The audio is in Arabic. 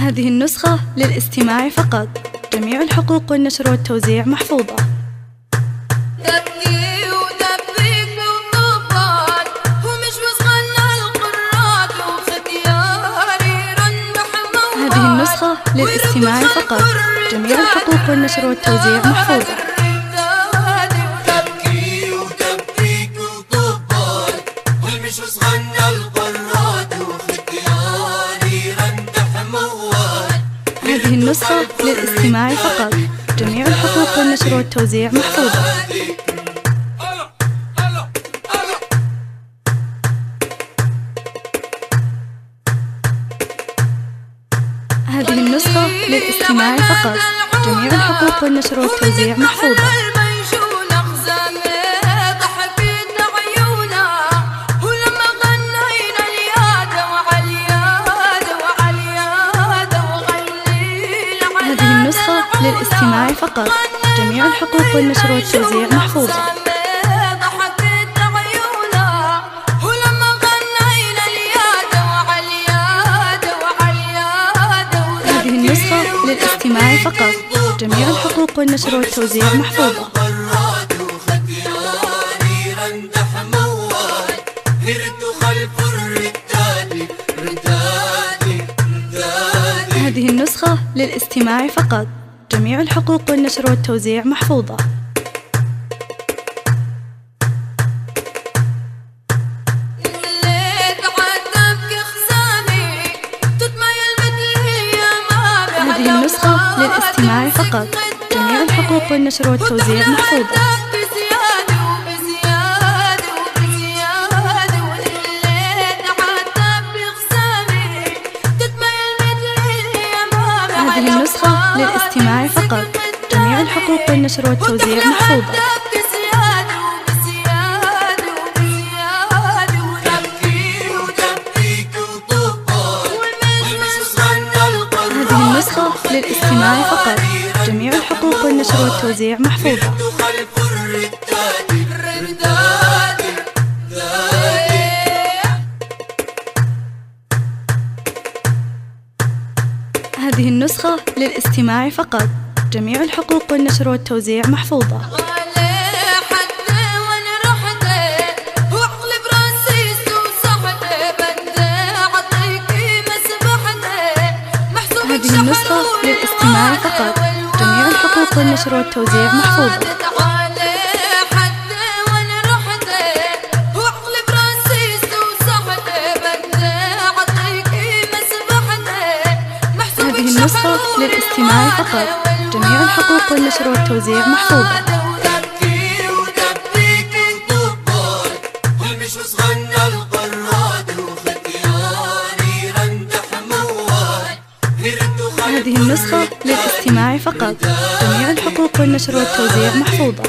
هذه النسخة للاستماع فقط. جميع الحقوق والنشر والتوزيع محفوظة. هذه النسخة للاستماع فقط. جميع الحقوق والنشر والتوزيع محفوظة. هذه النسخة للاستماع فقط. جميع الحقوق والنشر والتوزيع محفوظة. هذه النسخة للاستماع فقط. جميع الحقوق والنشر والتوزيع محفوظة. هذه النسخة للاستماع فقط. جميع الحقوق والنشر والتوزيع محفوظة. هذه النسخة للاستماع فقط. جميع الحقوق والنشر والتوزيع محفوظة. هذه النسخة للاستماع فقط. جميع الحقوق والنشر والتوزيع محفوظة. هذه النسخة للاستماع فقط. جميع الحقوق والنشر والتوزيع محفوظة. هذه النسخة للاستماع فقط. جميع الحقوق والنشر والتوزيع محفوظة. هذه النسخة للاستماع فقط. جميع الحقوق والنشر والتوزيع محفوظة. هذه النسخة للاستماع فقط. جميع الحقوق والنشر والتوزيع محفوظة. هذه النسخة للاستماع فقط. جميع الحقوق والنشر والتوزيع محفوظة. هذه النسخة للاستماع فقط. جميع الحقوق والنشر والتوزيع محفوظة. هذه النسخة للاستماع فقط. جميع الحقوق والنشر والتوزيع محفوظة.